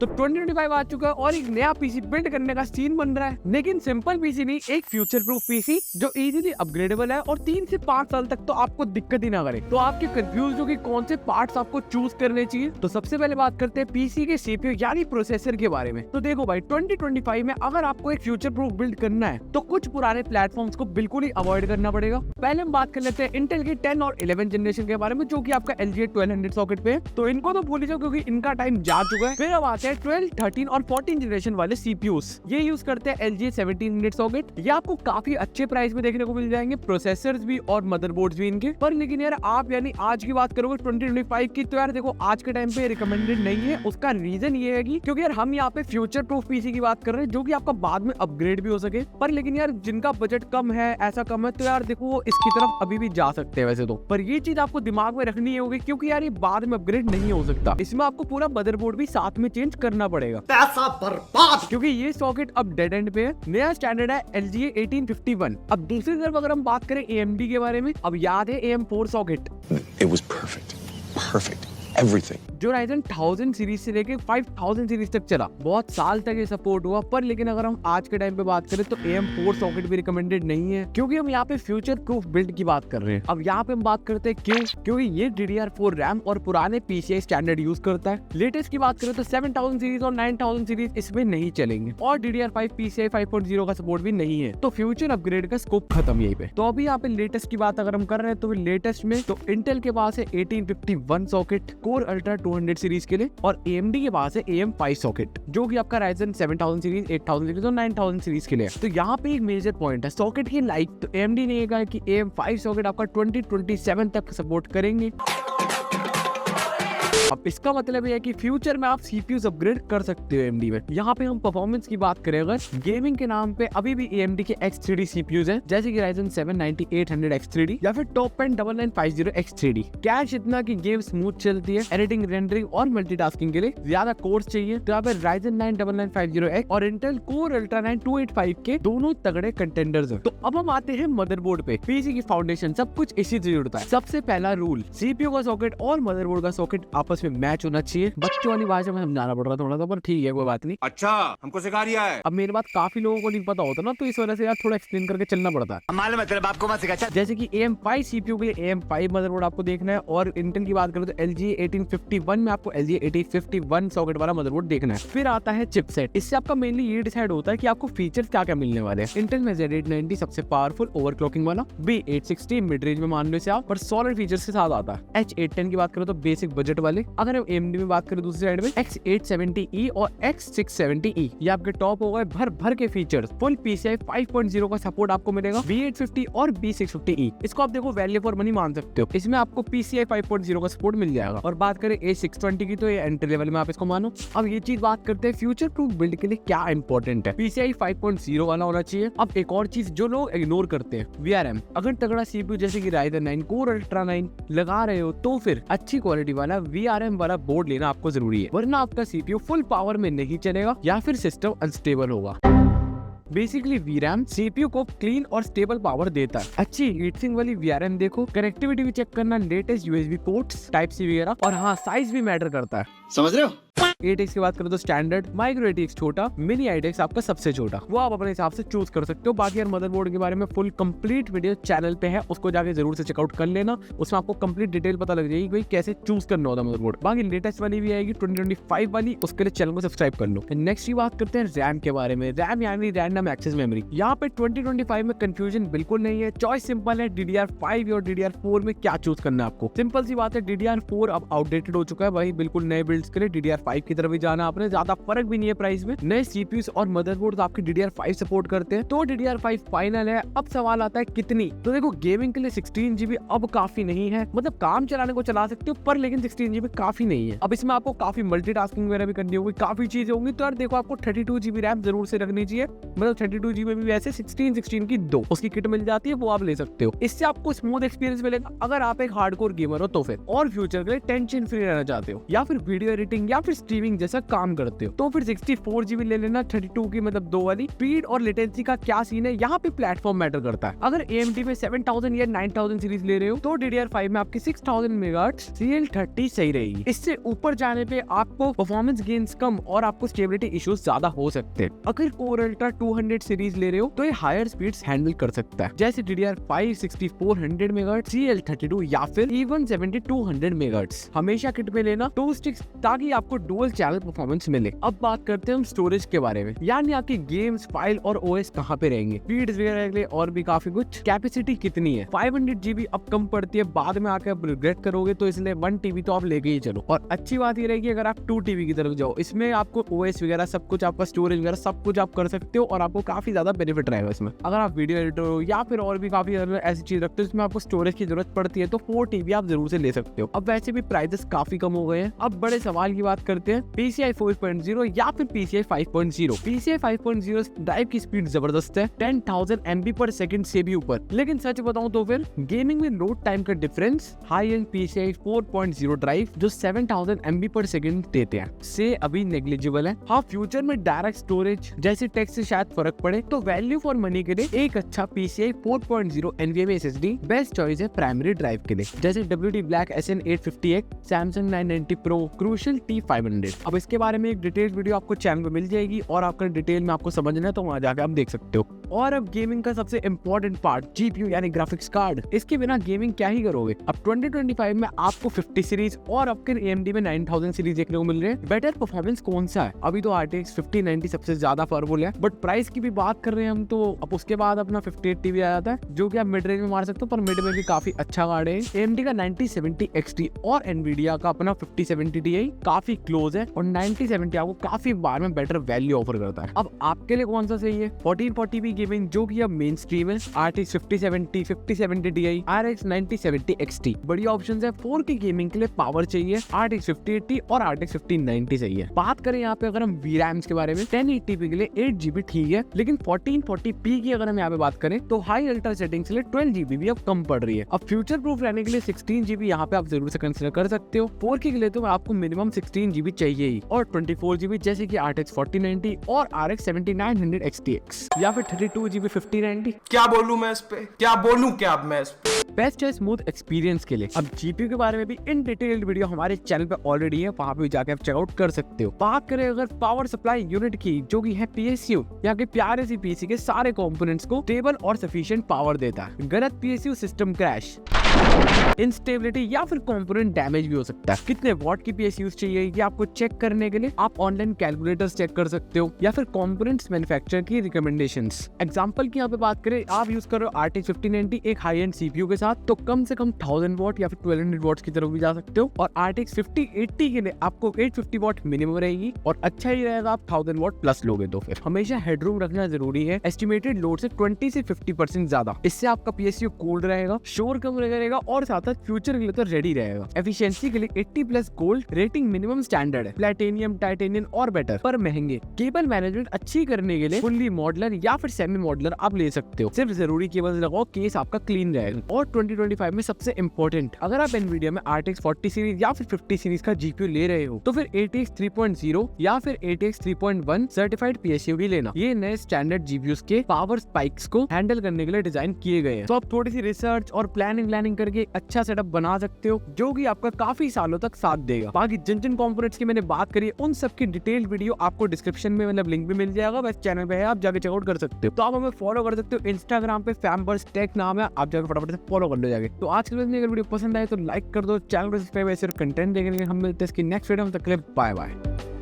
तो 2025 आ चुका है और एक नया पीसी बिल्ड करने का सीन बन रहा है, लेकिन सिंपल पीसी नहीं, एक फ्यूचर प्रूफ पीसी जो इजीली अपग्रेडेबल है और 3 से 5 साल तक तो आपको दिक्कत ही ना करे। तो आपके कंफ्यूज हो कि कौन से पार्ट्स आपको चूज करने चाहिए। तो सबसे पहले बात करते हैं पीसी के सीपीयू यानी प्रोसेसर के बारे में। तो देखो भाई 2025 में अगर आपको एक फ्यूचर प्रूफ बिल्ड करना है तो कुछ पुराने प्लेटफॉर्म्स को बिल्कुल ही अवॉइड करना पड़ेगा। पहले हम बात कर लेते हैं इंटेल के 10 और 11 जनरेशन के बारे में, जो कि आपका LGA 1200 सॉकेट पे है। तो इनको तो भूल जाओ क्योंकि इनका टाइम जा चुका है। फिर अब आते हैं 12, 13 और 14 जनरेशन वाले सीपीयूज। ये यूज करते हैं LGA 1700 सॉकेट। ये आपको काफी अच्छे प्राइस में देखने को मिल जाएंगे, प्रोसेसर्स भी और मदरबोर्ड्स भी इनके। पर लेकिन यार आप यानी आज की बात करोगे 2025 की, तो यार देखो आज के टाइम पे रिकमेंडेड नहीं है। उसका रीजन ये है कि क्योंकि यार हम यहाँ पे फ्यूचर प्रूफ पीसी की बात कर रहे हैं जो कि आपका बाद में अपग्रेड भी हो सके। पर लेकिन यार जिनका बजट कम है, ऐसा कम है, तो यार देखो वो इसकी तरफ अभी भी जा सकते हैं वैसे तो। पर ये चीज आपको दिमाग में रखनी होगी क्योंकि यार ये बाद में अपग्रेड नहीं हो सकता। इसमें आपको पूरा मदरबोर्ड भी साथ में चेंज करना पड़ेगा, पैसा बर्बाद, क्योंकि ये सॉकेट अब डेड एंड पे है। नया स्टैंडर्ड है LGA 1851। अब दूसरी तरफ अगर हम बात करें AMD के बारे में, अब याद है AM4 socket. It was perfect, everything. जो Ryzen 1000 सीरीज से लेके 5000 सीरीज तक चला, बहुत साल तक ये सपोर्ट हुआ। पर लेकिन अगर हम आज के टाइम पे बात करें तो AM4 सॉकेट भी रिकमेंडेड नहीं है, क्योंकि हम यहाँ पे फ्यूचर प्रूफ बिल्ड की बात कर रहे हैं। अब यहाँ पे हम बात करते हैं क्योंकि ये DDR4 रैम और पुराने PCI स्टैंडर्ड यूज करता है। लेटेस्ट की बात करें तो 7000 सीरीज और 9000 सीरीज इसमें नहीं चलेंगे, और DDR5 PCI 5.0 का सपोर्ट भी नहीं है। तो फ्यूचर अपग्रेड का स्कोप खत्म यहीं पे। तो अभी यहाँ पे लेटेस्ट की बात अगर हम कर रहे हैं तो लेटेस्ट में तो इंटेल के पास है 1851 सॉकेट कोर अल्ट्रा 200 सीरीज के लिए, और AMD के पास है AM5 सॉकेट जो कि आपका Ryzen 7000 सीरीज, 8000 सीरीज और 9000 सीरीज के लिए। तो यहाँ पे एक मेजर पॉइंट है सॉकेट की लाइफ। तो AMD ने कहा कि AM5 सॉकेट आपका 2027 तक सपोर्ट करेंगे। अब इसका मतलब ये है कि फ्यूचर में आप सीपीयूज अपग्रेड कर सकते हो AMD में। यहाँ पे हम परफॉर्मेंस की बात करें अगर, गेमिंग के नाम पे अभी भी AMD के X3D सीपीयूज हैं, जैसे कि Ryzen 7 9800 X3D या फिर टॉप एंड 9950 X3D। कैश इतना कि गेम स्मूथ चलती है, एडिटिंग, रेंडरिंग और मल्टीटास्किंग के लिए ज्यादा कोर्स चाहिए तो यहाँ पे Ryzen 9 9950X और Intel Core Ultra 9 285 के दोनों तगड़े कंटेंडर्स हैं। तो अब हम आते हैं मदरबोर्ड पे। पीसी की फाउंडेशन सब कुछ इसी से जुड़ता है। सबसे पहला रूल, सीपीयू का सॉकेट और मदरबोर्ड का सॉकेट आपस में मैच होना चाहिए। बच्चों वाली भाषा में समझाना पड़ रहा थोड़ा सा, पर ठीक है कोई बात नहीं। अच्छा हमको सिखा रिया है। अब मेरी बात काफी लोगों को नहीं पता होता ना, तो इस वजह से यार थोड़ा एक्सप्लेन करके चलना पड़ता है। मालूम है तेरे बाप को मत सिखा। जैसे कि AM5 सीपीयू के लिए AM5 मदरबोर्ड आपको देखना है, और इंटेल की बात करें तो LGA 1851 में आपको LGA 1851 सॉकेट वाला मदरबोर्ड देखना है। फिर आता है चिपसेट। इससे आपका मेनली ये डिसाइड होता है कि आपको फीचर्स क्या क्या मिलने वाले हैं। इंटेल में Z890 सबसे पावरफुल ओवरक्लॉकिंग वाला, B860 मिड रेंज में मान लो इसे आप, पर सॉलिड फीचर्स के साथ आता है। H810 की बात करें तो बेसिक बजट वाले। अगर हम AMD में बात करें दूसरी साइड में X870E और X670E, ये आपके टॉप हो गए भर के फीचर्स। फुल PCI 5.0 का सपोर्ट आपको मिलेगा। B850 और B650E, इसको आप देखो वैल्यू फॉर मनी मान सकते हो। इसमें आपको PCI 5.0 का सपोर्ट मिल जाएगा। और बात करें A620 की तो ये एंट्री लेवल में आप इसको मानो। अब ये चीज बात करते हैं फ्यूचर प्रूफ बिल्ड के लिए क्या इंपॉर्टेंट है। PCI 5.0 वाला होना चाहिए। अब एक और चीज जो लोग इग्नोर करते हैं, VRM। अगर तगड़ा CPU जैसे कि Ryzen 9 Core Ultra 9 लगा रहे हो तो फिर अच्छी क्वालिटी वाला VRM वाला बोर्ड लेना आपको जरूरी है, वरना आपका CPU फुल पावर में नहीं चलेगा या फिर सिस्टम अनस्टेबल होगा। बेसिकली VRAM CPU को क्लीन और स्टेबल पावर देता है। अच्छी हीटसिंक वाली VRM देखो। कनेक्टिविटी भी चेक करना, लेटेस्ट USB पोर्ट्स, Type-C वगैरह, और हाँ साइज भी मैटर करता है। समझ रहे हो? 8X की बात करें तो स्टैंडर्ड, माइक्रो 8X छोटा, मिनी 8X आपका सबसे छोटा, वो आप अपने हिसाब से चूज कर सकते हो। बाकी यार मदरबोर्ड के बारे में फुल कंप्लीट वीडियो चैनल पे है, उसको जाके जरूर से चेकआउट कर लेना। उसमें आपको कंप्लीट डिटेल पता लग जाएगी भाई कैसे चूज करना होता है मदरबोर्ड। बाकी लेटेस्ट वाली भी आएगी 2025 वाली, उसके लिए चैनल को सब्सक्राइब कर लो। नेक्स्ट की बात करते हैं रैम के बारे में। रैम यानी रैंडम एक्सेस मेमोरी। यहाँ पे 2025 में कंफ्यूजन बिल्कुल नहीं है, चॉइस सिंपल है। DDR5 और DDR4 में क्या चूज करना है आपको, सिंपल सी बात है। DDR4 अब आउटडेटेड हो चुका है भाई, बिल्कुल नए बिल्ड्स के लिए DDR5 की तरफ ही जाना आपने। ज्यादा फर्क भी नहीं है प्राइस में। नए सीपीयूज और मदरबोर्ड आपके DDR5 सपोर्ट करते हैं, तो DDR5 फाइनल है। अब सवाल आता है कितनी। तो देखो गेमिंग के लिए 16GB अब काफी नहीं है, मतलब काम चलाने को चला सकते हो, पर लेकिन 16GB काफी नहीं है। अब इसमें आपको काफी मल्टीटास्किंग वगैरह भी करनी होगी, काफी चीजें होंगी। तो यार देखो आपको 32GB रैम जरूर से रखनी चाहिए। मतलब 32GB में भी वैसे 16 की 2 उसकी किट मिल जाती है, वो आप ले सकते हो। इससे आपको स्मूथ एक्सपीरियंस मिलेगा अगर आप एक हार्डकोर गेमर हो तो फिर। और फ्यूचर के लिए टेंशन फ्री रहना चाहते हो, या फिर वीडियो एडिटिंग या फिर स्ट्रीमिंग जैसा काम करते हो तो फिर 64 GB ले लेना 32 की मतलब 2 वाली। स्पीड और लेटेंसी का क्या सीन है, यहाँ पे प्लेटफॉर्म मैटर करता है। अगर AMD में 7000 या 9000 सीरीज ले रहे हो तो DDR5 में आपकी 6000 मेगाहर्ट्ज CL30 सही रहेगी। इससे ऊपर जाने पे आपको परफॉर्मेंस गेन्स कम और आपको स्टेबिलिटी इश्यूज ज्यादा हो सकते हैं। अगर Core Ultra 200 सीरीज ले रहे हो तो ये हायर स्पीड्स हैंडल कर सकता है, जैसे DDR5 6400 मेगाहर्ट्ज CL32 या फिर even 7200 मेगाहर्ट्ज। हमेशा किट में लेना 2 स्टिक्स ताकि आपको डुअल चैनल परफॉर्मेंस मिले। अब बात करते हैं हम स्टोरेज के बारे में, यानी आपकी गेम्स, फाइल और OS कहाँ पे रहेंगे, स्पीड वगैरह के लिए और भी काफी कुछ। कैपेसिटी कितनी है, 500 GB अब कम पड़ती है, बाद में आकर आप रिग्रेट करोगे, तो इसलिए 1 TB तो आप लेके ही चलो। और अच्छी बात ये रहेगी अगर आप 2 TB की तरफ जाओ, इसमें आपको OS वगैरह सब कुछ, आपका स्टोरेज वगैरह सब कुछ आप कर सकते हो और आपको काफी ज्यादा बेनिफिट रहेगा इसमें। अगर आप वीडियो एडिटर हो या फिर और भी काफी ऐसी चीज रखते हो इसमें आपको स्टोरेज की जरूरत पड़ती है तो 4 TB आप जरूर से ले सकते हो। अब वैसे भी प्राइसेस काफी कम हो गए हैं। अब बड़े सवाल की बात करते हैं, PCI 4.0 या फिर PCI 5.0। PCI 5.0 ड्राइव की स्पीड जबरदस्त है, 10,000 MB/s से भी ऊपर, लेकिन सच बताऊं तो फिर गेमिंग में लोड टाइम का difference high and PCI 4.0 drive जो 7000 MB/s देते हैं से अभी नेग्लिजिबल है। हाँ, फ्यूचर में डायरेक्ट स्टोरेज जैसे टेक्स्ट से शायद फर्क पड़े, तो वैल्यू फॉर मनी के लिए एक अच्छा PCI 4.0 NVMe SSD best choice है प्राइमरी ड्राइव के लिए, जैसे WD Black SN850X, Samsung 990 Pro, Crucial T500। अब इसके बारे में एक डिटेल वीडियो आपको चैनल पे मिल जाएगी और आपका डिटेल में आपको समझना है तो वहां जाकर आप देख सकते हो। और अब गेमिंग का सबसे इंपॉर्टेंट पार्ट, GPU यानी ग्राफिक्स कार्ड। इसके बिना गेमिंग क्या ही करोगे। अब 2025 में आपको 50 सीरीज और आपके AMD में 9000 सीरीज देखने को मिल रहे हैं। बेटर परफॉर्मेंस कौन सा है, अभी तो RTX 5090 सबसे ज्यादा पावरफुल है, बट प्राइस की भी बात कर रहे हैं हम तो अब उसके बाद अपना 58 TB आ जाता है जो कि आप मिड रेंज में मार सकते हो, पर मिड में भी काफी अच्छा कार्ड है। AMD का 9070 XT और Nvidia का अपना 5070 Ti काफी क्लोज है और 9070 आपको काफी बार में बेटर वैल्यू ऑफर करता है। अब आपके लिए कौन सा सही है, 1440p गेमिंग जो कि अब मेन स्ट्रीम है, RTX 5070 5070 Ti, RX 9070 XT बढ़िया ऑप्शंस है। 4K गेमिंग के लिए पावर चाहिए, RTX 5080 और RTX 5090 सही है। बात करें यहाँ पे अगर हम VRAMs के बारे में, 1080p के लिए 8 GB ठीक है, लेकिन 1440p की अगर हम यहाँ पे बात करें तो हाई अल्ट्रा सेटिंग्स के लिए 12 GB भी अब कम पड़ रही है। अब फ्यूचर प्रूफ रहने के लिए 16 GB यहाँ पे आप जरूर से कंसिडर कर सकते हो। 4K के लिए तो आपको मिनिमम 16 GB चाहिए ही, और 24 GB जैसे कि RTX 4090 और RX 7900 XTX या फिर 32 GB 5090। क्या बोलूं मैं इस पे, क्या बोलूं क्या अब मैं इस पे। बेस्ट है स्मूथ एक्सपीरियंस के लिए। अब GPU के बारे में भी इन डिटेल्ड वीडियो हमारे चैनल पे ऑलरेडी है, वहां पे जाके आप चेकआउट कर सकते हो। बात करें अगर पावर सप्लाई यूनिट की जो कि है PSU, यहाँ के प्यारे सी PC के सारे कंपोनेंट्स को स्टेबल और सफिशिएंट पावर देता है। गलत PSU सिस्टम क्रैश, इंस्टेबिलिटी या फिर कंपोनेंट डैमेज भी हो सकता है। कितने वॉट की PSUs चाहिए ये आपको चेक करने के लिए आप ऑनलाइन कैलकुलेटर्स चेक कर सकते हो या फिर कंपोनेंट्स मैन्युफैक्चरर की रिकमेंडेशंस। एग्जांपल की यहाँ पे बात करें, आप यूज कर रहे हो RTX 5090 एक हाई एंड CPU के साथ, तो कम से कम 1000 वॉट या फिर 1200 वॉट्स की तरफ भी जा सकते हो। और RTX 5080 के लिए आपको 850 वॉट मिनिमम रहेगी और अच्छा ही रहेगा आप 1000 वॉट प्लस लोगे तो फिर हमेशा हेडरूम रखना जरूरी है, एस्टिमेटेड लोड से 20 से 50% ज्यादा। इससे आपका PSU कूल्ड रहेगा, शोर कम रहेगा और साथ साथ फ्यूचर के लिए तो रेडी रहेगा। एफिशिएंसी के लिए 80+ गोल्ड रेटिंग मिनिमम स्टैंडर्ड है, प्लैटिनियम, टाइटेनियम और बेटर पर महंगे। केबल मैनेजमेंट अच्छी करने के लिए फुल्ली मॉडलर या फिर सेमी मॉडलर आप ले सकते हो, सिर्फ जरूरी केबल लगाओ, केस आपका क्लीन रहेगा। और 2025 में सबसे इंपॉर्टेंट, अगर आप Nvidia में RTX 40 सीरीज या फिर 50 सीरीज का GPU ले रहे हो तो फिर ATX 3.0 या फिर ATX 3.1 सर्टिफाइड PSU भी लेना। ये नए स्टैंडर्ड GPUs के पावर स्पाइक्स को हैंडल करने के लिए डिजाइन किए गए हैं, तो आप थोड़ी सी रिसर्च और प्लानिंग करके अच्छा सेटअप बना सकते हो जो कि आपका काफी सालों तक साथ देगा। बाकी जिन जिन कंपोनेंट्स की मैंने बात करी उन सब की डिटेल्ड वीडियो आपको डिस्क्रिप्शन में मतलब लिंक भी मिल जाएगा, बस चैनल पे है, आप जाके चेकआउट कर सकते हो। तो आप हमें फॉलो कर सकते हो इंस्टाग्राम पे, फैमबर्स टेक नाम है, आप जाके फटाफट से फॉलो कर लो जाके। तो आज के लिए अगर वीडियो पसंद आए तो लाइक कर दो, चैनल को सब्सक्राइब, ऐसे कंटेंट देखने के लिए हम मिलते हैं इसकी नेक्स्ट वीडियो में। तक के लिए बाय बाय।